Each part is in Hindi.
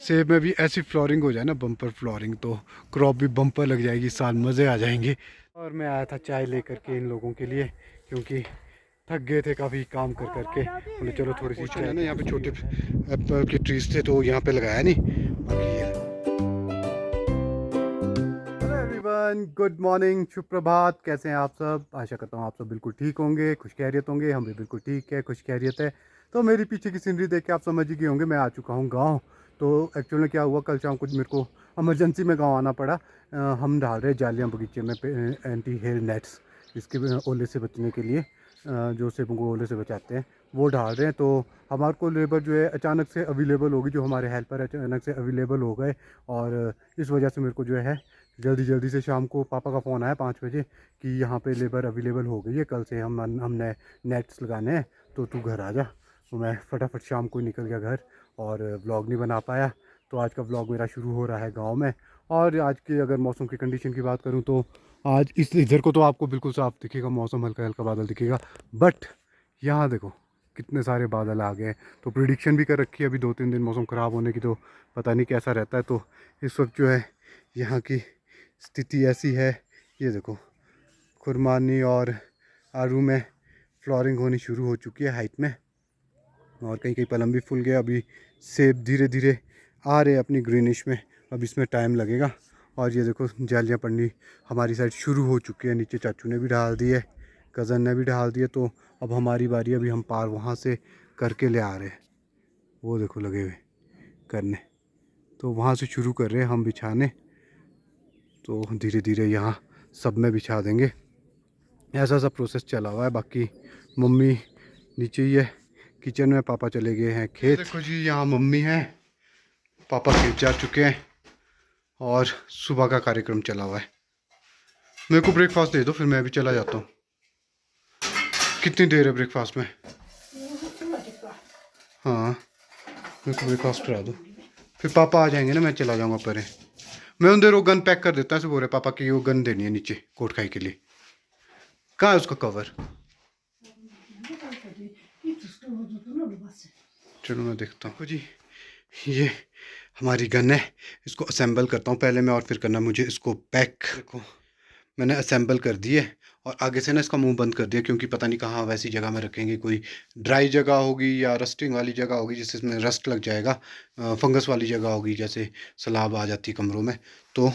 सेब में भी ऐसी फ्लोरिंग हो जाए ना, बम्पर फ्लोरिंग, तो क्रॉप भी बम्पर लग जाएगी, इस साल मज़े आ जाएंगे। और मैं आया था चाय लेकर के इन लोगों के लिए, क्योंकि थक गए थे काफ़ी काम कर करके। बोले चलो थोड़ी सी चाय है ना, यहाँ पे छोटे एप्पल के ट्रीज थे तो यहाँ पे लगाया नहीं, बाकी ये। हेलो एवरीवन, गुड मॉर्निंग, शुभ प्रभात। कैसे हैं आप सब? आशा करता हूँ आप सब बिल्कुल ठीक होंगे, खुश खैरियत होंगे। हम भी बिल्कुल ठीक है, खुश खैरियत है। तो मेरी पीछे की सीनरी देख के आप समझ ही गए होंगे, मैं आ चुका हूँ गाँव। तो एक्चुअल में क्या हुआ, कल शाम को मेरे को इमरजेंसी में गाँव आना पड़ा। हम डाल रहे जालियाँ बगीचे में एंटी हेल नेट्स, इसके ओले से बचने के लिए। जो सेबों को ओले से बचाते हैं वो डाल रहे हैं। तो हमारे को लेबर जो है अचानक से अवेलेबल होगी, जो हमारे हेल्पर अचानक से अवेलेबल हो गए। और इस वजह से मेरे को जो है जल्दी जल्दी से शाम को पापा का फ़ोन आया 5 बजे कि यहाँ पे लेबर अवेलेबल हो गई है, कल से हमने नेट्स लगाने हैं, तो तू घर आ जा। तो मैं फटाफट शाम को निकल गया घर, और व्लॉग नहीं बना पाया। तो आज का व्लॉग मेरा शुरू हो रहा है गांव में। और आज की अगर मौसम की कंडीशन की बात करूं तो आज इस इधर को तो आपको बिल्कुल साफ दिखेगा मौसम, हल्का हल्का बादल दिखेगा। बट यहाँ देखो कितने सारे बादल आ गए हैं। तो प्रिडिक्शन भी कर रखी है अभी 2-3 दिन मौसम ख़राब होने की, तो पता नहीं कैसा रहता है। तो इस वक्त जो है यहाँ की स्थिति ऐसी है। ये देखो खुरमानी और आरू में फ्लॉरिंग होनी शुरू हो चुकी है हाइट में, और कहीं कहीं पलम भी फूल गया। अभी सेब धीरे धीरे आ रहे अपनी ग्रीनिश में, अब इसमें टाइम लगेगा। और ये देखो जालियाँ पड़नी हमारी साइड शुरू हो चुकी है, नीचे चाचू ने भी डाल दी है, कज़न ने भी डाल दिए। तो अब हमारी बारी, अभी हम पार वहाँ से करके ले आ रहे हैं। वो देखो लगे हुए करने, तो वहाँ से शुरू कर रहे हैं हम बिछाने। तो धीरे धीरे यहाँ सब में बिछा देंगे, ऐसा सा प्रोसेस चला हुआ है। बाकी मम्मी नीचे ही है किचन में, पापा चले गए हैं खेत। देखो जी यहाँ मम्मी है, पापा खेत जा चुके हैं, और सुबह का कार्यक्रम चला हुआ है। मेरे को ब्रेकफास्ट दे दो, फिर मैं भी चला जाता हूँ। कितनी देर है ब्रेकफास्ट में? हाँ, मेरे को ब्रेकफास्ट करा दो, फिर पापा आ जाएंगे ना, मैं चला जाऊँगा परे। मैं उन देर वो गन पैक कर देता हूँ, ऐसे बोल रहे पापा की वो गन देनी है नीचे कोट खाई के लिए। कहाँ है उसका कवर? चलो मैं देखता हूँ जी। ये हमारी गन है, इसको असेंबल करता हूँ पहले मैं, और फिर करना मुझे इसको पैक। देखो मैंने असेंबल कर दी है, और आगे से ना इसका मुंह बंद कर दिया, क्योंकि पता नहीं कहाँ वैसी जगह में रखेंगे, कोई ड्राई जगह होगी या रस्टिंग वाली जगह होगी जिससे इसमें रस्ट लग जाएगा, फंगस वाली जगह होगी जैसे सलाब आ जाती है कमरों में। तो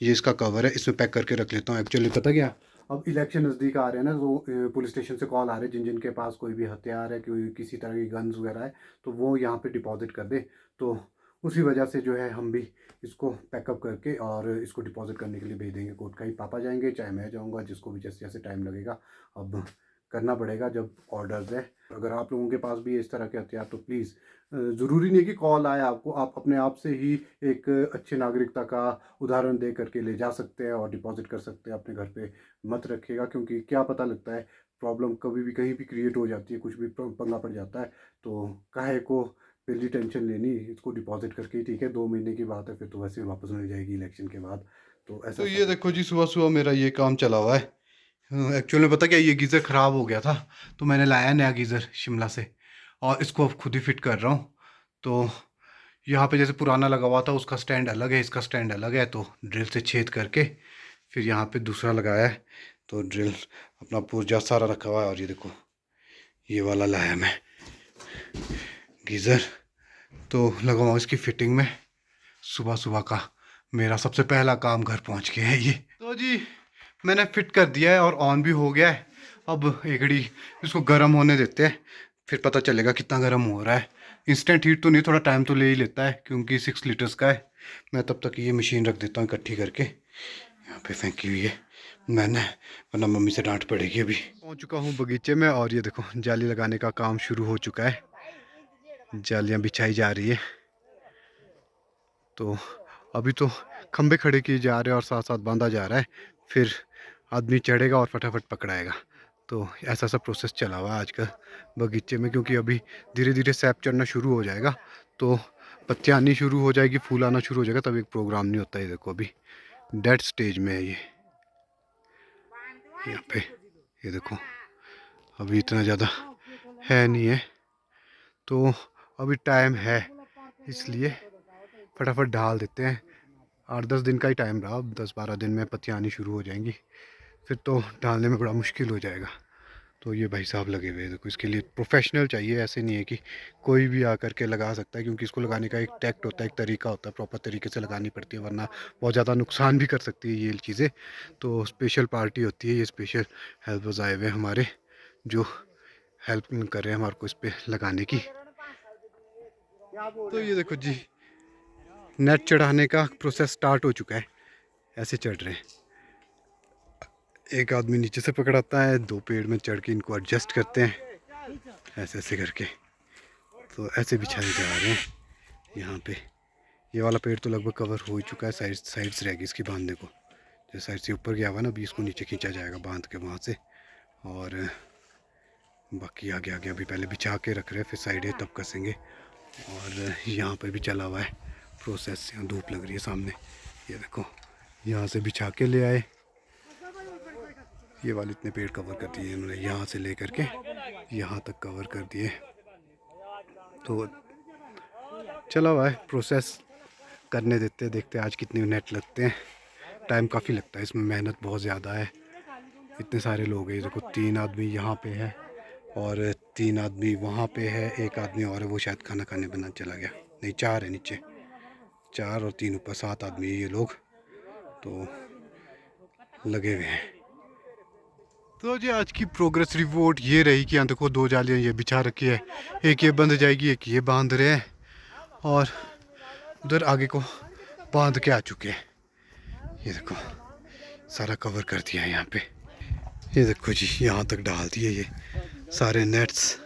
ये इसका कवर है, इसमें पैक करके रख लेता हूँ। एक्चुअली पता क्या, अब इलेक्शन नज़दीक आ रहे हैं ना, तो पुलिस स्टेशन से कॉल आ रहे हैं, जिन जिन के पास कोई भी हथियार है, कोई किसी तरह की गन्स वगैरह है, तो वो यहाँ पे डिपॉजिट कर दे। तो उसी वजह से जो है हम भी इसको पैकअप करके और इसको डिपॉजिट करने के लिए भेज देंगे। कोर्ट का ही पापा जाएंगे, चाहे मैं जाऊंगा, जिसको भी जैसे जैसे टाइम लगेगा। अब करना पड़ेगा जब ऑर्डर्स है। अगर आप लोगों के पास भी है इस तरह के हथियार, तो प्लीज़, ज़रूरी नहीं है कि कॉल आए आपको, आप अपने आप से ही एक अच्छे नागरिकता का उदाहरण दे करके ले जा सकते हैं और डिपॉजिट कर सकते हैं। अपने घर पे मत रखिएगा, क्योंकि क्या पता लगता है प्रॉब्लम कभी भी कहीं भी क्रिएट हो जाती है, कुछ भी पंगा पड़ जाता है। तो काहे को पहली टेंशन लेनी, इसको डिपॉजिट करके ही ठीक है। 2 महीने की बात है, फिर तो वैसे वापस मिल जाएगी इलेक्शन के बाद। तो ऐसा, तो ये देखो जी सुबह सुबह मेरा ये काम चला हुआ है। एक्चुअल में पता क्या, ये गीज़र ख़राब हो गया था, तो मैंने लाया नया गीज़र शिमला से, और इसको अब खुद ही फिट कर रहा हूँ। तो यहाँ पे जैसे पुराना लगा हुआ था, उसका स्टैंड अलग है, इसका स्टैंड अलग है। तो ड्रिल से छेद करके फिर यहाँ पे दूसरा लगाया है। तो ड्रिल अपना पुर्जा सारा रखा हुआ है। और ये देखो ये वाला लाया मैं गीज़र, तो लगाऊँ इसकी फिटिंग में। सुबह सुबह का मेरा सबसे पहला काम घर पहुंच गया है ये। तो जी मैंने फिट कर दिया है और ऑन भी हो गया है। अब एक घड़ी इसको गर्म होने देते हैं, फिर पता चलेगा कितना गर्म हो रहा है। इंस्टेंट हीट तो नहीं, थोड़ा टाइम तो ले ही लेता है, क्योंकि 6 लीटर्स का है। मैं तब तक ये मशीन रख देता हूँ इकट्ठी करके, यहाँ पे फेंकी हुई है मैंने, वरना मम्मी से डांट पड़ेगी। अभी पहुँच चुका हूँ बगीचे में, और ये देखो जाली लगाने का काम शुरू हो चुका है, जालियाँ बिछाई जा रही है। तो अभी तो खंबे खड़े किए जा रहे हैं और साथ साथ बांधा जा रहा है, फिर आदमी चढ़ेगा और फटाफट पकड़ाएगा। तो ऐसा सा प्रोसेस चला हुआ है आजकल बगीचे में, क्योंकि अभी धीरे धीरे सैप चढ़ना शुरू हो जाएगा, तो पत्तियाँ आनी शुरू हो जाएगी, फूल आना शुरू हो जाएगा, तब एक प्रोग्राम नहीं होता है। देखो अभी डेड स्टेज में है ये, यहाँ पे ये देखो अभी इतना ज़्यादा है नहीं है, तो अभी टाइम है, इसलिए फटाफट डाल देते हैं। 8-10 दिन का ही टाइम रहा, 10-12 दिन में पत्तियाँ आनी शुरू हो जाएंगी, फिर तो डालने में बड़ा मुश्किल हो जाएगा। तो ये भाई साहब लगे हुए हैं, देखो इसके लिए प्रोफेशनल चाहिए, ऐसे नहीं है कि कोई भी आकर के लगा सकता है, क्योंकि इसको लगाने का एक टैक्ट होता है, एक तरीका होता है, प्रॉपर तरीके से लगानी पड़ती है, वरना बहुत ज़्यादा नुकसान भी कर सकती है ये चीज़ें। तो स्पेशल पार्टी होती है, ये स्पेशल हेल्पर्स आए हुए हैं हमारे, जो हेल्प कर रहे हैं हमारे को इस पर लगाने की। तो ये देखो जी, नेट चढ़ाने का प्रोसेस स्टार्ट हो चुका है। ऐसे चढ़ रहे हैं, एक आदमी नीचे से पकड़ाता है, 2 पेड़ में चढ़ के इनको एडजस्ट करते हैं, ऐसे ऐसे करके। तो ऐसे बिछाए जा रहे हैं यहाँ पे। ये वाला पेड़ तो लगभग कवर हो ही चुका है, साइड्स रहेगी इसकी बांधने को। जो साइड से ऊपर गया हुआ ना, अभी इसको नीचे खींचा जाएगा बांध के वहाँ से। और बाकी आगे आगे अभी पहले बिछा के रख रहे हैं, फिर साइडें तब कसेंगे। और यहाँ पे भी चला हुआ है प्रोसेस। यहाँ धूप लग रही है सामने, ये देखो यहाँ से बिछा के ले आए। ये वाले इतने पेड़ कवर कर दिए इन्होंने, यहाँ से ले करके यहाँ तक कवर कर दिए। तो चला हुआ है प्रोसेस, करने देते हैं, देखते हैं आज कितने नेट लगते हैं। टाइम काफ़ी लगता है इसमें, मेहनत बहुत ज़्यादा है। इतने सारे लोग हैं, देखो 3 आदमी यहाँ पे है और 3 आदमी वहाँ पे है, एक आदमी और है वो शायद खाना खाने बना चला गया। नहीं 4 है नीचे, 4 और 3 ऊपर, 7 आदमी है ये लोग, तो लगे हुए हैं। तो जी आज की प्रोग्रेस रिपोर्ट ये रही कि यहाँ देखो 2 जालियाँ ये बिछा रखी है, एक ये बंध जाएगी, एक ये बांध रहे हैं, और उधर आगे को बांध के आ चुके हैं। ये देखो सारा कवर कर दिया है यहाँ पे। ये देखो जी यहाँ तक डाल दिए ये सारे नेट्स।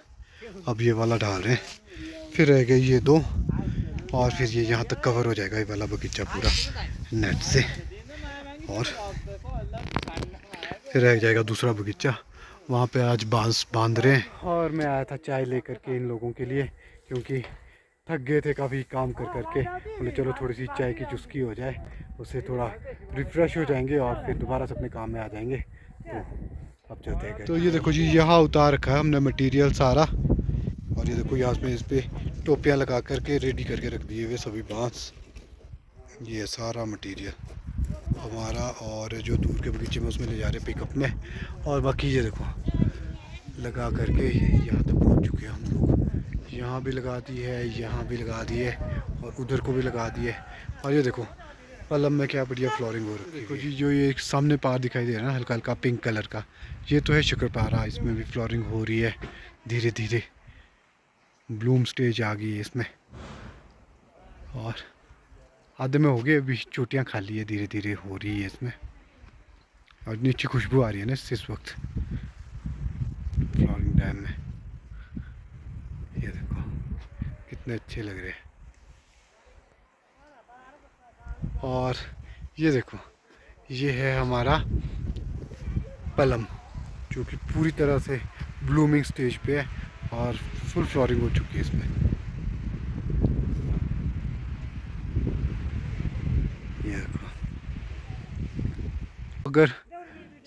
अब ये वाला डाल रहे हैं, फिर रह गए ये 2, और फिर ये यहाँ तक कवर हो जाएगा ये वाला बगीचा पूरा नेट से। और फिर रह जाएगा दूसरा बगीचा, वहाँ पे आज बांस बांध रहे हैं। और मैं आया था चाय लेकर के इन लोगों के लिए, क्योंकि थक गए थे काफ़ी काम कर करके। बोले चलो थोड़ी सी चाय की चुस्की हो जाए, उससे थोड़ा रिफ़्रेश हो जाएंगे और फिर दोबारा से अपने काम में आ जाएंगे। तो अब चलते हैं। तो ये देखो जी यहाँ उतार रखा है हमने मटेरियल सारा, और ये देखो यहाँ पे इस पर टोपियाँ लगा करके रेडी करके रख दिए हुए सभी बांस। ये सारा मटेरियल हमारा, और जो दूर के बगीचे में उसमें ले जा रहे हैं पिकअप में। और बाकी ये देखो लगा करके यहाँ तक पहुँच चुके हैं हम लोग। यहाँ भी लगा दी है, यहाँ भी लगा दी है, और उधर को भी लगा दी है। और ये देखो पलम में क्या बढ़िया फ्लोरिंग हो रही है। देखो जी जो ये सामने पार दिखाई दे रहा है ना हल्का हल्का पिंक कलर का, ये तो है शक्करपारा, इसमें भी फ्लोरिंग हो रही है धीरे धीरे। ब्लूम स्टेज आ गई है इसमें, और आधे में हो गए, अभी चोटियाँ खाली है, धीरे धीरे हो रही है इसमें। और नीचे खुशबू आ रही है ना इस वक्त फ्लावरिंग टाइम में। ये देखो कितने अच्छे लग रहे हैं। और ये देखो ये है हमारा पलम, जो कि पूरी तरह से ब्लूमिंग स्टेज पे है और फुल फ्लावरिंग हो चुकी है इसमें। ये देखो अगर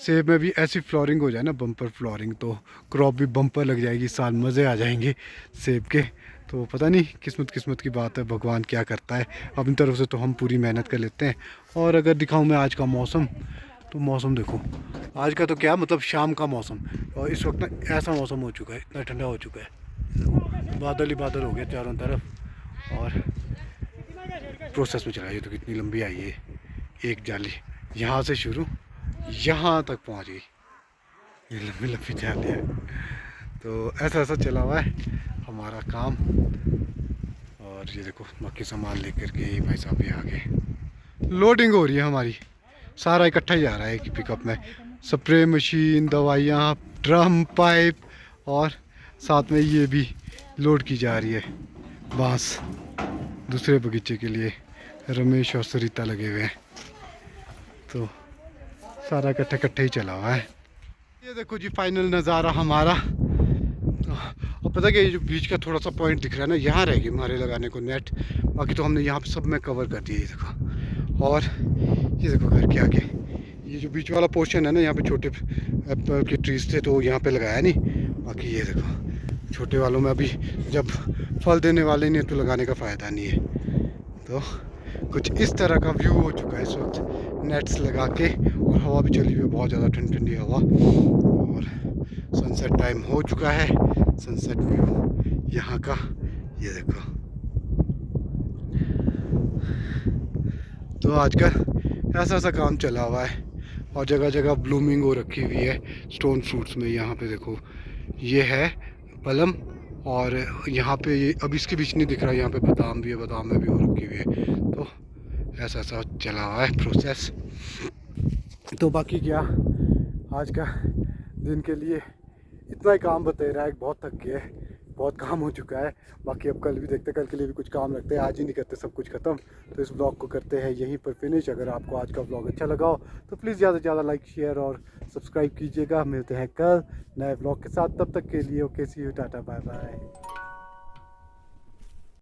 सेब में भी ऐसी फ्लोरिंग हो जाए ना, बम्पर फ्लोरिंग, तो क्रॉप भी बम्पर लग जाएगी, साल मज़े आ जाएंगे सेब के। तो पता नहीं किस्मत की बात है, भगवान क्या करता है। अपनी तरफ से तो हम पूरी मेहनत कर लेते हैं। और अगर दिखाऊं मैं आज का मौसम, तो मौसम देखो आज का तो क्या मतलब शाम का मौसम, और इस वक्त ना ऐसा मौसम हो चुका है, इतना ठंडा हो चुका है, बादल ही बादल हो गया चारों तरफ। और प्रोसेस में चला, ये तो कितनी लंबी आई है, एक जाली यहाँ से शुरू यहाँ तक पहुँच गई, ये लंबी लंबी जाली है। तो ऐसा चला हुआ है हमारा काम। और ये देखो बाकी सामान लेकर के भाई साहब ये आगे लोडिंग हो रही है हमारी, सारा इकट्ठा ही जा रहा है एक पिकअप में। स्प्रे मशीन, दवाइयाँ, ड्रम, पाइप, और साथ में ये भी लोड की जा रही है बांस दूसरे बगीचे के लिए। रमेश और सरिता लगे हुए हैं, तो सारा इकट्ठा ही चला हुआ है। ये देखो जी फाइनल नज़ारा हमारा। और पता क्या, ये जो बीच का थोड़ा सा पॉइंट दिख रहा है ना, यहाँ रहेगी हमारे लगाने को नेट, बाकी तो हमने यहाँ पे सब में कवर कर दिया। ये देखो, और ये देखो घर के आगे ये जो बीच वाला पोर्शन है ना, यहाँ पे छोटे एप्पल के ट्रीज थे तो यहाँ पे लगाया नहीं। बाकी ये देखो छोटे वालों में अभी जब फल देने वाले नहीं तो लगाने का फ़ायदा नहीं है। तो कुछ इस तरह का व्यू हो चुका है इस वक्त नेट्स लगा के, और हवा भी चली हुई है, बहुत ज़्यादा ठंडी ठंडी हवा। और सनसेट टाइम हो चुका है, सनसेट व्यू यहाँ का ये देखो। तो आजकल ऐसा ऐसा काम चला हुआ है और जगह जगह ब्लूमिंग हो रखी हुई है स्टोन फ्रूट्स में। यहाँ पे देखो ये है पलम, और यहाँ पे ये अब इसके बीच नहीं दिख रहा, यहाँ पे बादाम भी है, बादाम में भी हो रखी हुई है। तो ऐसा ऐसा चला हुआ है प्रोसेस। तो बाकी क्या, आज का दिन के लिए इतना ही काम बता रहा है, बहुत थक गया है, बहुत काम हो चुका है। बाकी अब कल भी देखते हैं, कल के लिए भी कुछ काम रखते हैं, आज ही नहीं करते सब कुछ ख़त्म। तो इस ब्लॉग को करते हैं यहीं पर फिनिश। अगर आपको आज का ब्लॉग अच्छा लगा हो तो प्लीज़ ज़्यादा से ज़्यादा लाइक शेयर और सब्सक्राइब कीजिएगा। मिलते हैं कल नए ब्लॉग के साथ, तब तक के लिए okay, see you, ta-ta, bye bye.